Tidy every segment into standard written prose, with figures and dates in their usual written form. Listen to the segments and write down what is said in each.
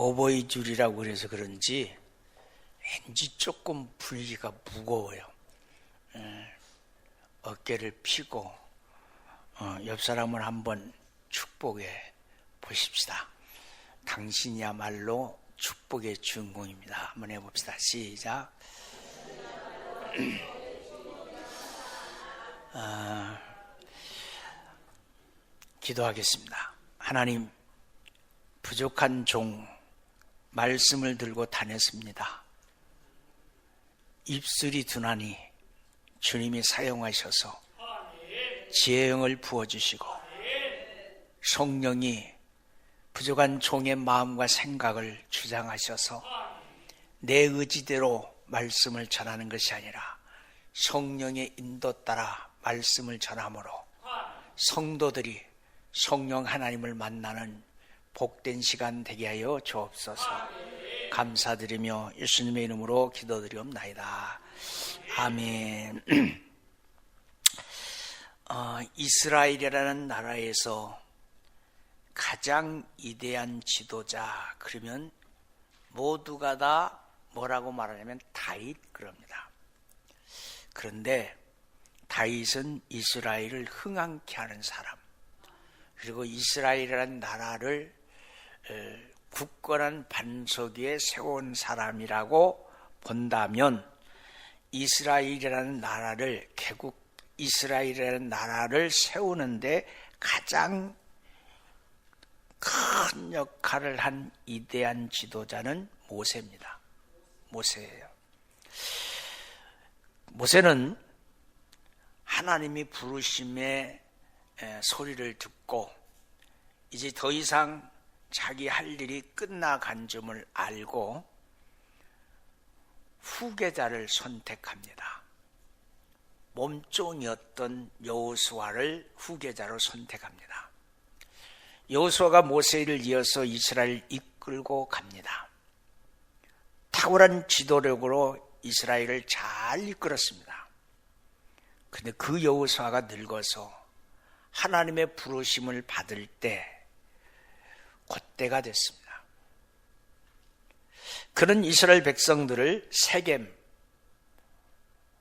어버이줄이라고 그래서 그런지 왠지 조금 분위기가 무거워요. 어깨를 펴고 옆 사람을 한번 축복해 보십시다. 당신이야말로 축복의 주인공입니다. 한번 해봅시다. 시작. 기도하겠습니다. 하나님, 부족한 종 말씀을 들고 다녔습니다. 입술이 둔하니 주님이 사용하셔서 지혜형을 부어주시고 성령이 부족한 종의 마음과 생각을 주장하셔서 내 의지대로 말씀을 전하는 것이 아니라 성령의 인도 따라 말씀을 전함으로 성도들이 성령 하나님을 만나는 복된 시간 되게 하여 주옵소서. 감사드리며 예수님의 이름으로 기도드리옵나이다. 아멘. 이스라엘이라는 나라에서 가장 위대한 지도자, 그러면 모두가 다 뭐라고 말하냐면 다윗 그럽니다. 그런데 다윗은 이스라엘을 흥황케 하는 사람, 그리고 이스라엘이라는 나라를 굳건한 반석 위에 세운 사람이라고 본다면 이스라엘이라는 나라를, 개국 이스라엘이라는 나라를 세우는데 가장 큰 역할을 한 위대한 지도자는 모세입니다. 모세예요. 모세는 하나님이 부르심의 소리를 듣고 이제 더 이상 자기 할 일이 끝나간 점을 알고 후계자를 선택합니다. 몸종이었던 여호수아를 후계자로 선택합니다. 여호수아가 모세를 이어서 이스라엘을 이끌고 갑니다. 탁월한 지도력으로 이스라엘을 잘 이끌었습니다. 그런데 그 여호수아가 늙어서 하나님의 부르심을 받을 때 그때가 됐습니다. 그는 이스라엘 백성들을 세겜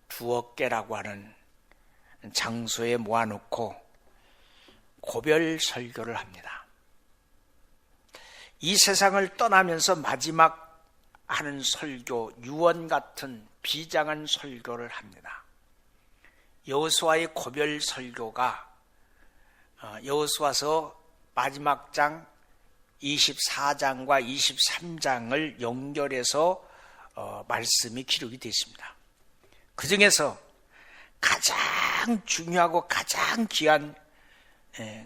두어깨라고 하는 장소에 모아놓고 고별 설교를 합니다. 이 세상을 떠나면서 마지막 하는 설교, 유언 같은 비장한 설교를 합니다. 여호수아의 고별 설교가 여호수아서 마지막 장 24장과 23장을 연결해서 말씀이 기록이 되어 있습니다. 그 중에서 가장 중요하고 가장 귀한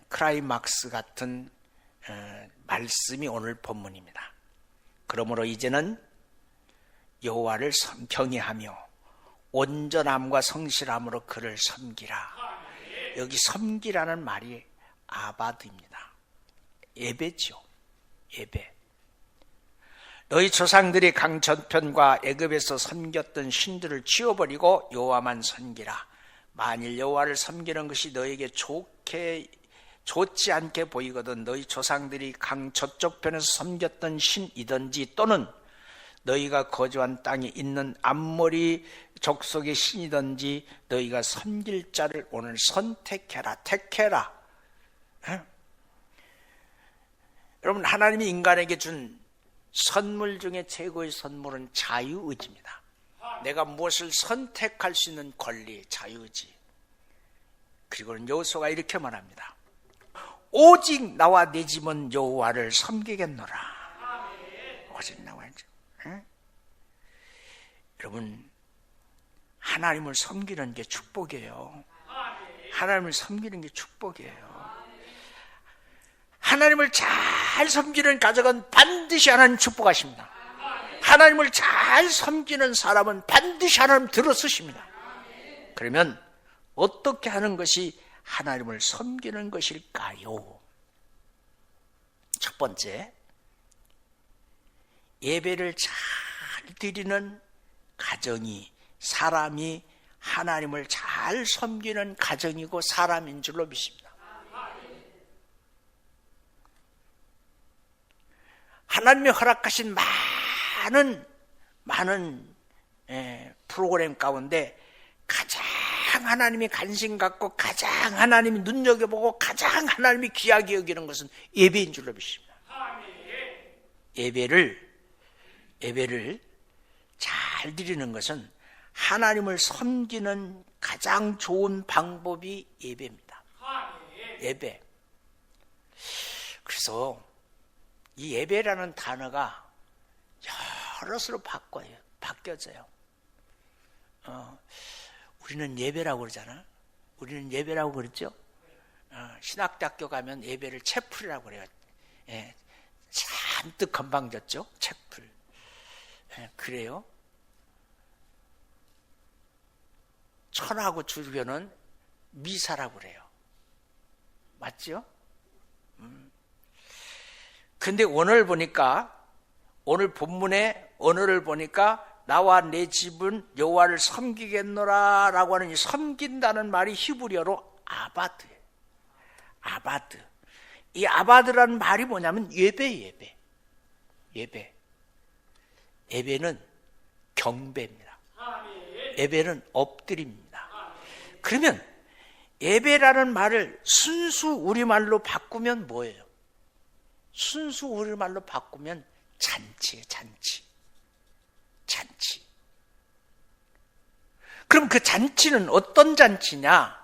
크라이막스 같은 말씀이 오늘 본문입니다. 그러므로 이제는 여호와를 경외하며 온전함과 성실함으로 그를 섬기라. 여기 섬기라는 말이 아바드입니다. 예배죠. 예배. 너희 조상들이 강 저편과 애굽에서 섬겼던 신들을 치워버리고 여호와만 섬기라. 만일 여호와를 섬기는 것이 너에게 좋지 않게 보이거든 너희 조상들이 강 저쪽 편에서 섬겼던 신이든지 또는 너희가 거주한 땅에 있는 암모리 족속의 신이든지 너희가 섬길 자를 오늘 선택해라. 택해라. 여러분, 하나님이 인간에게 준 선물 중에 최고의 선물은 자유의지입니다. 내가 무엇을 선택할 수 있는 권리, 자유의지. 그리고는 여호수아가 이렇게 말합니다. 오직 나와 내 집은 여호와를 섬기겠노라. 오직 나와 내 집. 여러분, 하나님을 섬기는 게 축복이에요. 하나님을 섬기는 게 축복이에요. 하나님을 잘 섬기는 가정은 반드시 하나님 축복하십니다. 하나님을 잘 섬기는 사람은 반드시 하나님 들어쓰십니다. 그러면 어떻게 하는 것이 하나님을 섬기는 것일까요? 첫 번째, 예배를 잘 드리는 가정이, 사람이 하나님을 잘 섬기는 가정이고 사람인 줄로 믿습니다. 하나님이 허락하신 많은 프로그램 가운데 가장 하나님이 관심 갖고 가장 하나님이 눈여겨보고 가장 하나님이 귀하게 여기는 것은 예배인 줄로 믿습니다. 예배를 잘 드리는 것은 하나님을 섬기는 가장 좋은 방법이 예배입니다. 예배. 그래서 이 예배라는 단어가 여럿으로 바뀌어져요. 우리는 예배라고 그러잖아. 우리는 예배라고 그랬죠. 신학대학교 가면 예배를 채플이라고 그래요. 예, 잔뜩 건방졌죠. 채플. 그래요. 천하고 주교는 미사라고 그래요. 맞죠? 근데 오늘 본문의 언어를 보니까 나와 내 집은 여호와를 섬기겠노라 라고 하는 이 섬긴다는 말이 히브리어로 아바드예요. 아바드. 이 아바드라는 말이 뭐냐면 예배는 경배입니다. 예배는 엎드립니다. 그러면 예배라는 말을 순수 우리말로 바꾸면 뭐예요? 순수 우리말로 바꾸면 잔치예요. 잔치. 그럼 그 잔치는 어떤 잔치냐?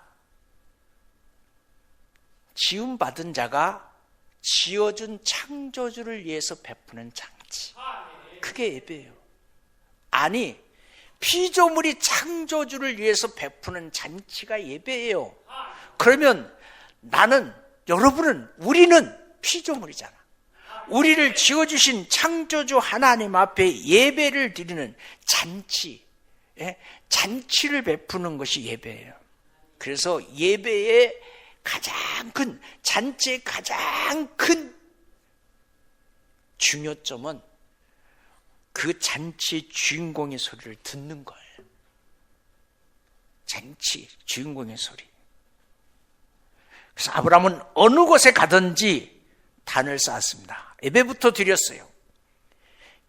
지음받은 자가 지어준 창조주를 위해서 베푸는 잔치. 그게 예배예요. 아니, 피조물이 창조주를 위해서 베푸는 잔치가 예배예요. 그러면 우리는 피조물이잖아. 우리를 지어주신 창조주 하나님 앞에 예배를 드리는 잔치를 베푸는 것이 예배예요. 그래서 예배의 잔치의 가장 큰 중요점은 그 잔치의 주인공의 소리를 듣는 거예요. 잔치 주인공의 소리. 그래서 아브라함은 어느 곳에 가든지 단을 쌓았습니다. 예배부터 드렸어요.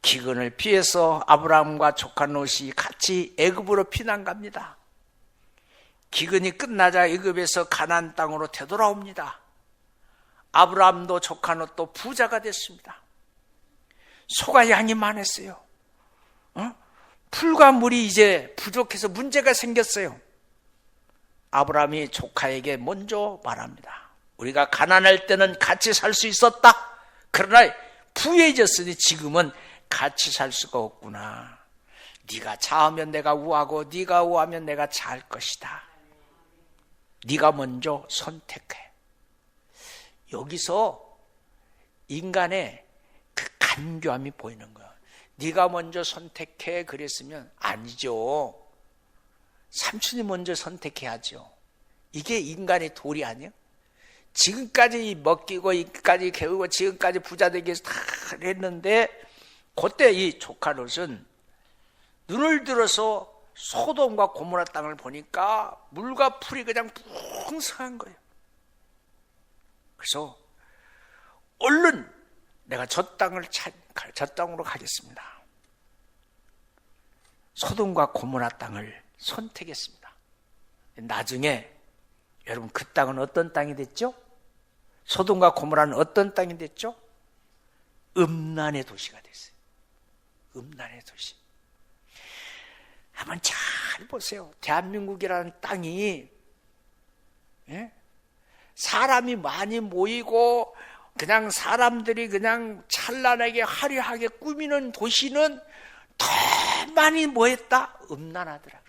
기근을 피해서 아브라함과 조카 롯이 같이 애굽으로 피난 갑니다. 기근이 끝나자 애굽에서 가나안 땅으로 되돌아옵니다. 아브라함도 조카 롯도 부자가 됐습니다. 소가 양이 많았어요. 풀과 물이 이제 부족해서 문제가 생겼어요. 아브라함이 조카에게 먼저 말합니다. 우리가 가난할 때는 같이 살 수 있었다. 그러나 부해졌으니 지금은 같이 살 수가 없구나. 네가 자하면 내가 우하고 네가 우하면 내가 자할 것이다. 네가 먼저 선택해. 여기서 인간의 그 간교함이 보이는 거야. 네가 먼저 선택해 그랬으면 아니죠. 삼촌이 먼저 선택해야죠. 이게 인간의 도리 아니에요? 지금까지 먹이고 이까지 개우고 지금까지 부자 되기 위해서 다 했는데 그때 이 조카 롯은 눈을 들어서 소돔과 고모라 땅을 보니까 물과 풀이 그냥 풍성한 거예요. 그래서 얼른 내가 저 땅으로 가겠습니다. 소돔과 고모라 땅을 선택했습니다. 나중에 여러분 그 땅은 어떤 땅이 됐죠? 소돔과 고모라는 어떤 땅이 됐죠? 음란의 도시가 됐어요. 음란의 도시. 한번 잘 보세요. 대한민국이라는 땅이 사람이 많이 모이고 그냥 사람들이 그냥 찬란하게 화려하게 꾸미는 도시는 더 많이 뭐했다? 음란하더라.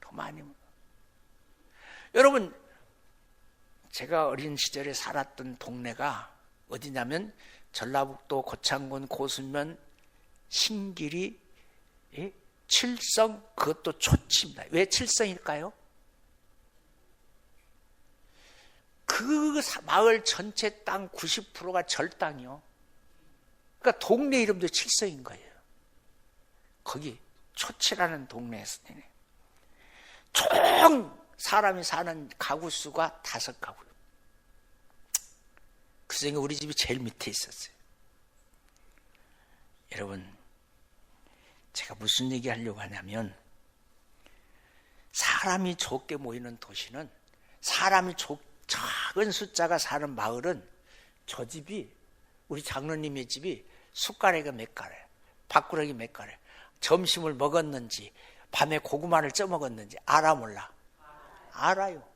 더 많이. 여러분, 제가 어린 시절에 살았던 동네가 어디냐면 전라북도 고창군 고수면 신길이 칠성, 그것도 초치입니다. 왜 칠성일까요? 그 마을 전체 땅 90%가 절땅이요. 그러니까 동네 이름도 칠성인 거예요. 거기 초치라는 동네에서 총 사람이 사는 가구 수가 5가구. 그 중에 우리 집이 제일 밑에 있었어요. 여러분, 제가 무슨 얘기 하려고 하냐면, 사람이 적게 모이는 도시는, 사람이 작은 숫자가 사는 마을은, 저 집이, 우리 장로님의 집이 숟가락이 몇 가래, 밥그릇이 몇 가래, 점심을 먹었는지 밤에 고구마를 쪄먹었는지 알아 몰라? 알아요.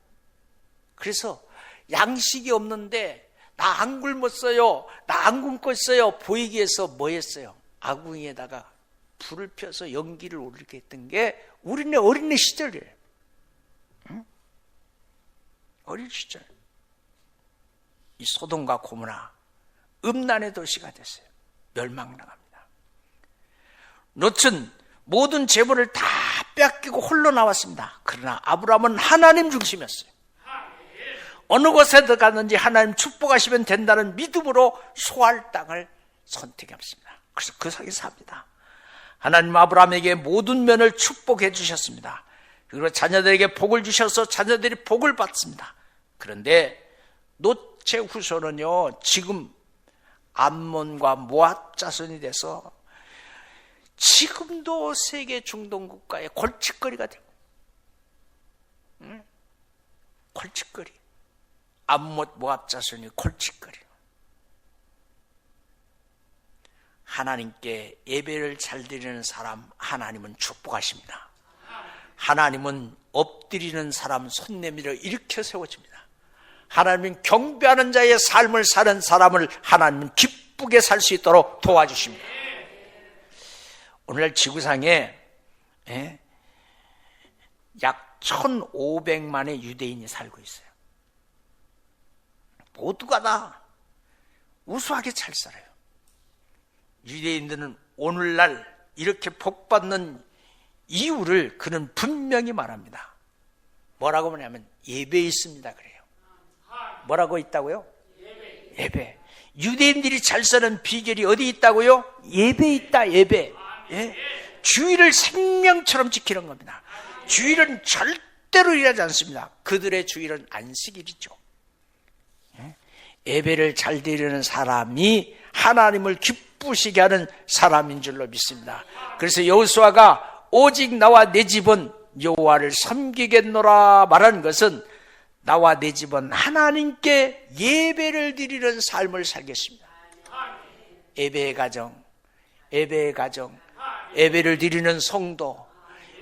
그래서 양식이 없는데 나 안 굶었어요, 나 안 굶고 있어요 보이기 위해서 뭐 했어요? 아궁이에다가 불을 펴서 연기를 올리게 했던 게 우리네 어린애 시절이에요. 응? 어린 시절. 이 소돔과 고모라 음란의 도시가 됐어요. 멸망당합니다. 롯은 모든 재물을 다 뺏기고 홀로 나왔습니다. 그러나 아브라함은 하나님 중심이었어요. 어느 곳에 들어갔는지 하나님 축복하시면 된다는 믿음으로 소할 땅을 선택했습니다. 그래서 그 상에 삽니다. 하나님 아브라함에게 모든 면을 축복해 주셨습니다. 그리고 자녀들에게 복을 주셔서 자녀들이 복을 받습니다. 그런데 롯의 후손은요, 지금 암몬과 모압 자손이 돼서 지금도 세계 중동 국가의 골칫거리가 되고, 골칫거리. 암몬 모압 자손이 골칫거리. 하나님께 예배를 잘 드리는 사람 하나님은 축복하십니다. 하나님은 엎드리는 사람 손 내밀어 일으켜 세워줍니다. 하나님은 경배하는 자의 삶을 사는 사람을 하나님은 기쁘게 살 수 있도록 도와주십니다. 오늘날 지구상에 약 1,500만의 유대인이 살고 있어요. 모두가 다 우수하게 잘 살아요. 유대인들은 오늘날 이렇게 복받는 이유를 그는 분명히 말합니다. 뭐라고 하냐면 예배에 있습니다 그래요. 뭐라고 있다고요? 예배. 유대인들이 잘 사는 비결이 어디 있다고요? 예배에 있다. 예배. 예? 주일을 생명처럼 지키는 겁니다. 주일은 절대로 일하지 않습니다. 그들의 주일은 안식일이죠. 예배를 잘 드리는 사람이 하나님을 기쁘시게 하는 사람인 줄로 믿습니다. 그래서 여호수아가 오직 나와 내 집은 여호와를 섬기겠노라 말하는 것은 나와 내 집은 하나님께 예배를 드리는 삶을 살겠습니다. 예배의 가정, 예배의 가정, 예배를 드리는 성도,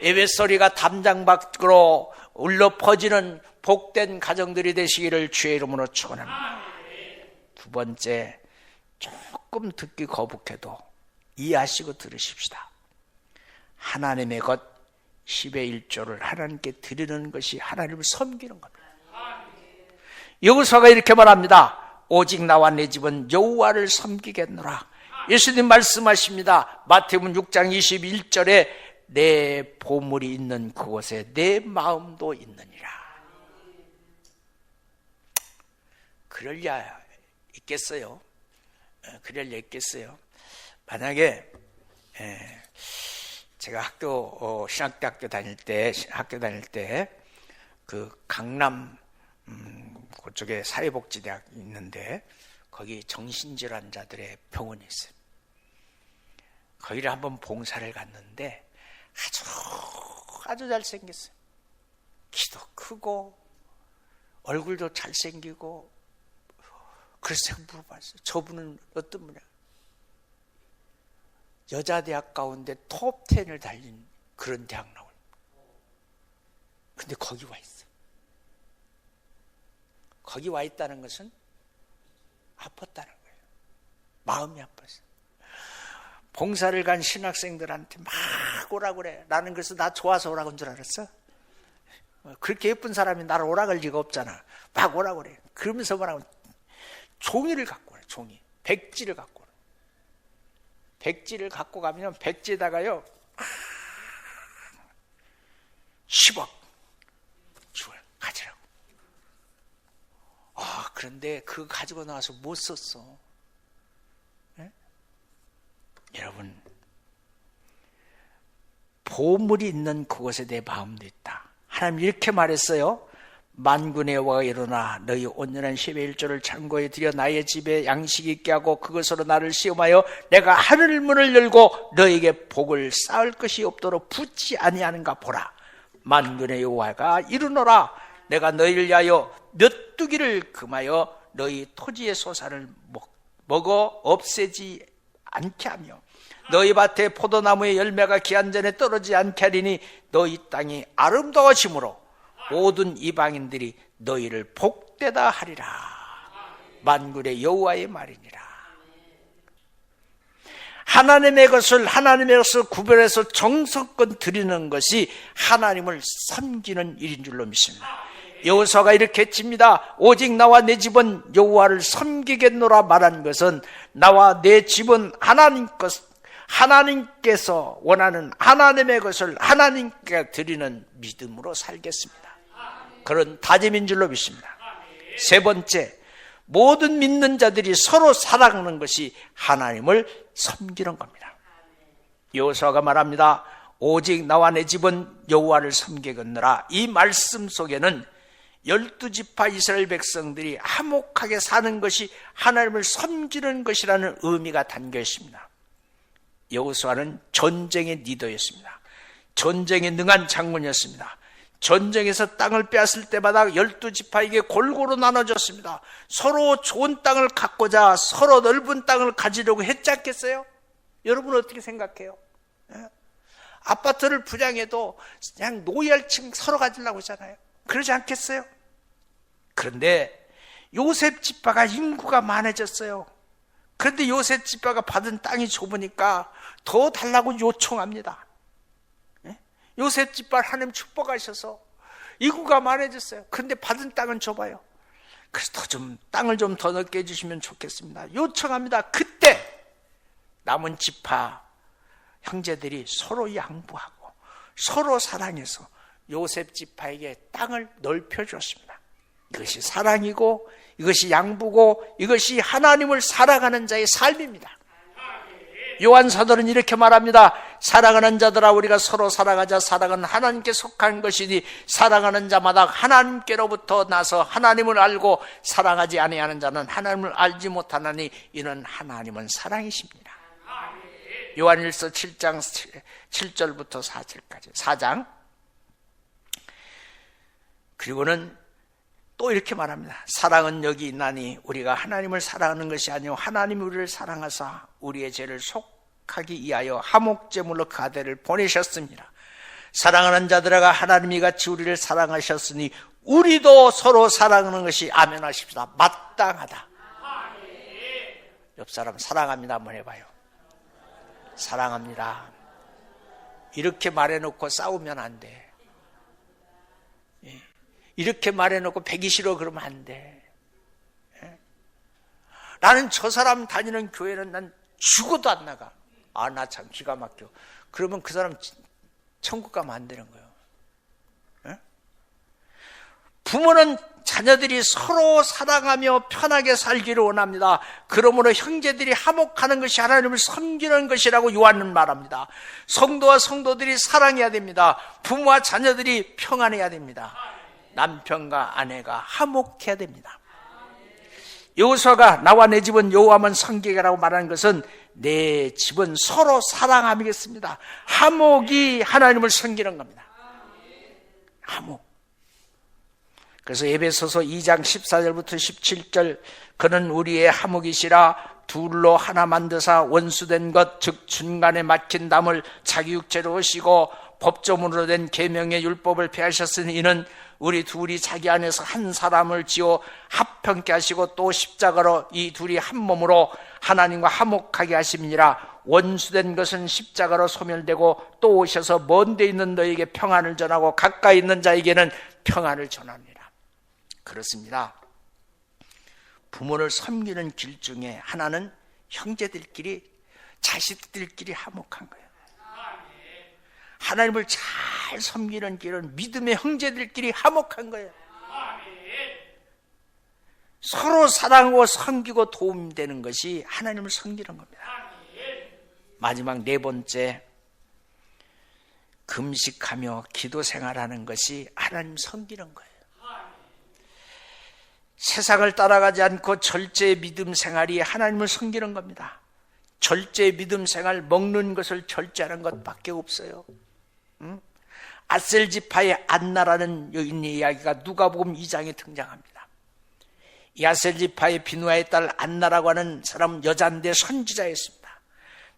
예배 소리가 담장 밖으로 울려 퍼지는 복된 가정들이 되시기를 주의 이름으로 축원합니다. 두 번째, 조금 듣기 거북해도 이해하시고 들으십시다. 하나님의 것 10의 1조를 하나님께 드리는 것이 하나님을 섬기는 겁니다. 여호수아가 이렇게 말합니다. 오직 나와 내 집은 여호와를 섬기겠노라. 예수님 말씀하십니다. 마태복음 6장 21절에 내 보물이 있는 그곳에 내 마음도 있느니라. 그럴 야 있겠어요? 그럴 야 있겠어요? 만약에 제가 신학대학교 다닐 때 그 강남 그쪽에 사회복지대학 있는데 거기 정신질환자들의 병원이 있어요. 거기를 한번 봉사를 갔는데 아주 잘생겼어요. 키도 크고 얼굴도 잘생기고. 그래서 제가 물어봤어요. 저분은 어떤 분이야? 여자 대학 가운데 톱10을 달린 그런 대학 나와요. 근데 거기 와 있어. 거기 와 있다는 것은 아팠다는 거예요. 마음이 아팠어. 봉사를 간 신학생들한테 막 오라고 그래. 나는 그래서 나 좋아서 오라고 한 줄 알았어. 그렇게 예쁜 사람이 나를 오라고 할 리가 없잖아. 막 오라고 그래. 그러면서 뭐라고 종이를 갖고 오래. 종이. 백지를 갖고 오래. 백지를 갖고 가면 백지에다가요 10억 주어요. 가지라고. 그런데 그거 가지고 나와서 못 썼어. 네? 여러분, 보물이 있는 그곳에 내 마음도 있다. 하나님 이렇게 말했어요. 만군의 여호와가 이르노라 너희 온전한 십의 1조를 창고에 들여 나의 집에 양식 있게 하고 그것으로 나를 시험하여 내가 하늘 문을 열고 너희에게 복을 쌓을 것이 없도록 붙지 아니하는가 보라. 만군의 여호와가 이르노라 내가 너희를 위하여 메뚜기를 금하여 너희 토지의 소산을 먹어 없애지 않게 하며 너희 밭에 포도나무의 열매가 기한 전에 떨어지지 않게 하리니 너희 땅이 아름다워짐으로 모든 이방인들이 너희를 복되다 하리라. 만군의 여호와의 말이니라. 하나님의 것을 구별해서 정성껏 드리는 것이 하나님을 섬기는 일인 줄로 믿습니다. 여호수아가 이렇게 했습니다. 오직 나와 내 집은 여호와를 섬기겠노라 말한 것은 나와 내 집은 하나님께서 원하는 하나님의 것을 하나님께 드리는 믿음으로 살겠습니다. 그런 다짐인 줄로 믿습니다. 세 번째, 모든 믿는 자들이 서로 사랑하는 것이 하나님을 섬기는 겁니다. 여호수아가 말합니다. 오직 나와 내 집은 여호와를 섬기겠노라. 이 말씀 속에는 12지파 이스라엘 백성들이 화목하게 사는 것이 하나님을 섬기는 것이라는 의미가 담겨 있습니다. 여호수아는 전쟁의 리더였습니다. 전쟁에 능한 장군이었습니다. 전쟁에서 땅을 빼앗을 때마다 12지파에게 골고루 나눠졌습니다. 서로 좋은 땅을 갖고자 서로 넓은 땅을 가지려고 했지 않겠어요? 여러분 어떻게 생각해요? 아파트를 분양해도 그냥 노예층 서로 가지려고 하잖아요. 그러지 않겠어요? 그런데 요셉 지파가 인구가 많아졌어요. 그런데 요셉 지파가 받은 땅이 좁으니까 더 달라고 요청합니다. 요셉 지파 하나님 축복하셔서 인구가 많아졌어요. 그런데 받은 땅은 좁아요. 그래서 땅을 좀 더 넓게 해주시면 좋겠습니다. 요청합니다. 그때 남은 지파 형제들이 서로 양보하고 서로 사랑해서 요셉 지파에게 땅을 넓혀줬습니다. 이것이 사랑이고 이것이 양보고 이것이 하나님을 살아가는 자의 삶입니다. 요한 사도는 이렇게 말합니다. 사랑하는 자들아 우리가 서로 사랑하자. 사랑은 하나님께 속한 것이니 사랑하는 자마다 하나님께로부터 나서 하나님을 알고 사랑하지 아니하는 자는 하나님을 알지 못하나니 이는 하나님은 사랑이십니다. 요한일서 7장 7절부터 4절까지 4장. 그리고는 또 이렇게 말합니다. 사랑은 여기 있나니 우리가 하나님을 사랑하는 것이 아니요 하나님이 우리를 사랑하사 우리의 죄를 속하기 위하여 화목제물로 그 아들을 보내셨습니다. 사랑하는 자들아 하나님이 같이 우리를 사랑하셨으니 우리도 서로 사랑하는 것이 아멘 하십시다. 마땅하다. 옆 사람 사랑합니다 한번 해봐요. 사랑합니다. 이렇게 말해놓고 싸우면 안 돼. 이렇게 말해놓고 배기 싫어 그러면 안 돼. 나는 저 사람 다니는 교회는 난 죽어도 안 나가. 아, 나 참 기가 막혀. 그러면 그 사람 천국 가면 안 되는 거예요. 부모는 자녀들이 서로 사랑하며 편하게 살기를 원합니다. 그러므로 형제들이 화목하는 것이 하나님을 섬기는 것이라고 요한은 말합니다. 성도와 성도들이 사랑해야 됩니다. 부모와 자녀들이 평안해야 됩니다. 남편과 아내가 화목해야 됩니다. 여호수아가 나와 내 집은 여호와만 섬기게라고 말하는 것은 내 집은 서로 사랑하겠습니다. 화목이 하나님을 섬기는 겁니다. 화목. 그래서 에베소서 2장 14절부터 17절 그는 우리의 화목이시라 둘로 하나 만드사 원수된 것 즉 중간에 막힌 담을 자기 육체로 오시고 법조문으로 된 계명의 율법을 폐하셨으니 이는 우리 둘이 자기 안에서 한 사람을 지어 합평케 하시고 또 십자가로 이 둘이 한 몸으로 하나님과 화목하게 하심이니라. 원수된 것은 십자가로 소멸되고 또 오셔서 먼 데 있는 너에게 평안을 전하고 가까이 있는 자에게는 평안을 전합니다. 그렇습니다. 부모를 섬기는 길 중에 하나는 형제들끼리 자식들끼리 화목한 거예요. 하나님을 잘 섬기는 길은 믿음의 형제들끼리 화목한 거예요. 서로 사랑하고 섬기고 도움되는 것이 하나님을 섬기는 겁니다. 마지막 네 번째, 금식하며 기도 생활하는 것이 하나님 섬기는 거예요. 세상을 따라가지 않고 절제의 믿음 생활이 하나님을 섬기는 겁니다. 절제의 믿음 생활, 먹는 것을 절제하는 것밖에 없어요. 아셀 지파의 안나라는 여인의 이야기가 누가복음 2장에 등장합니다. 이 아셀 지파의 비누아의 딸 안나라고 하는 사람 여자인데 선지자였습니다.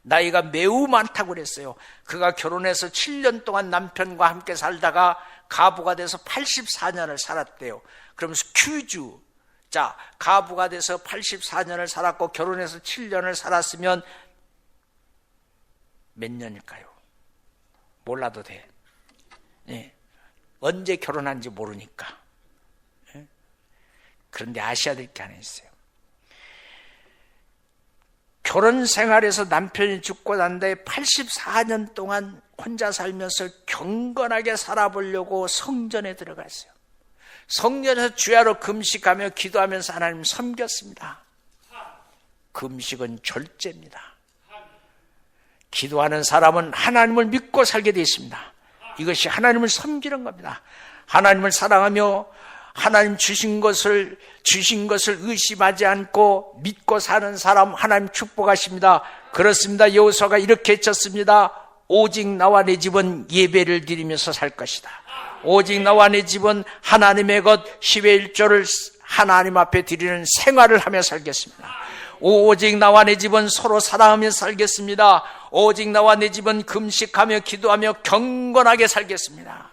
나이가 매우 많다고 그랬어요. 그가 결혼해서 7년 동안 남편과 함께 살다가 가부가 돼서 84년을 살았대요. 그러면서 퀴즈, 자, 가부가 돼서 84년을 살았고 결혼해서 7년을 살았으면 몇 년일까요? 몰라도 돼. 예. 언제 결혼한지 모르니까. 예. 그런데 아셔야 될 게 하나 있어요. 결혼 생활에서 남편이 죽고 난 다음에 84년 동안 혼자 살면서 경건하게 살아보려고 성전에 들어갔어요. 성전에서 주야로 금식하며 기도하면서 하나님 섬겼습니다. 금식은 절제입니다. 기도하는 사람은 하나님을 믿고 살게 되어 있습니다. 이것이 하나님을 섬기는 겁니다. 하나님을 사랑하며 하나님 주신 것을 의심하지 않고 믿고 사는 사람 하나님 축복하십니다. 그렇습니다. 여호수아가 이렇게 외쳤습니다. 오직 나와 내 집은 예배를 드리면서 살 것이다. 오직 나와 내 집은 하나님의 것 10의 1조를 하나님 앞에 드리는 생활을 하며 살겠습니다. 오직 나와 내 집은 서로 사랑하며 살겠습니다. 오직 나와 내 집은 금식하며 기도하며 경건하게 살겠습니다.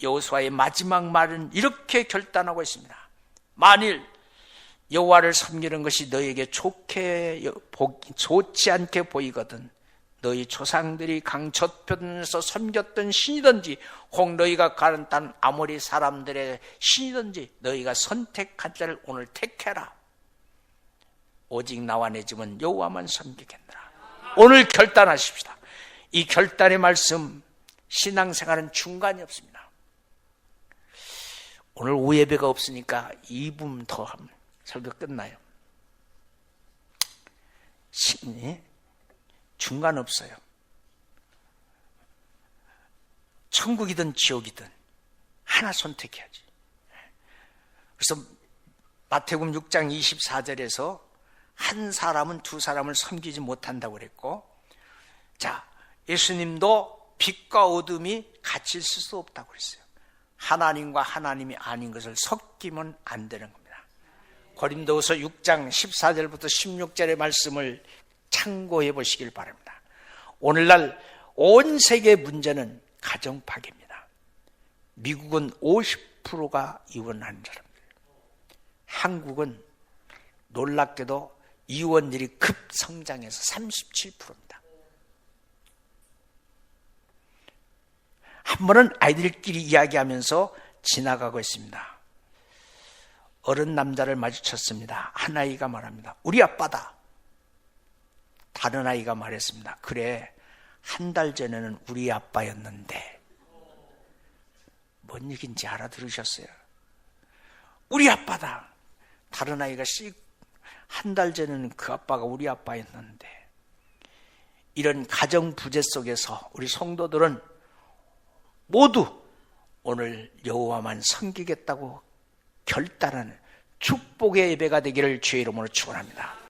여호수아의 마지막 말은 이렇게 결단하고 있습니다. 만일 여호와를 섬기는 것이 너에게 좋지 않게 보이거든 너희 조상들이 강저편에서 섬겼던 신이든지 혹 너희가 가는 땅 아모리 사람들의 신이든지 너희가 선택한 자를 오늘 택해라. 오직 나와 내 집은 여호와만 섬기겠노라. 오늘 결단하십시다. 이 결단의 말씀, 신앙생활은 중간이 없습니다. 오늘 오후 예배가 없으니까 2분 더 하면 설교 끝나요. 중간 없어요. 천국이든 지옥이든 하나 선택해야지. 그래서 마태복음 6장 24절에서 한 사람은 두 사람을 섬기지 못한다고 그랬고, 자, 예수님도 빛과 어둠이 같이 있을 수 없다고 그랬어요. 하나님과 하나님이 아닌 것을 섞이면 안 되는 겁니다. 고린도후서 6장 14절부터 16절의 말씀을 참고해 보시길 바랍니다. 오늘날 온 세계의 문제는 가정 파괴입니다. 미국은 50%가 이혼하는 사람들, 한국은 놀랍게도 이혼율이 급성장해서 37%입니다. 한 번은 아이들끼리 이야기하면서 지나가고 있습니다. 어른 남자를 마주쳤습니다. 한 아이가 말합니다. 우리 아빠다. 다른 아이가 말했습니다. 그래, 한 달 전에는 우리 아빠였는데. 뭔 얘기인지 알아들으셨어요? 우리 아빠다. 다른 아이가 한 달 전에는 그 아빠가 우리 아빠였는데. 이런 가정 부재 속에서 우리 성도들은 모두 오늘 여호와만 섬기겠다고 결단하는 축복의 예배가 되기를 주의 이름으로 축원합니다.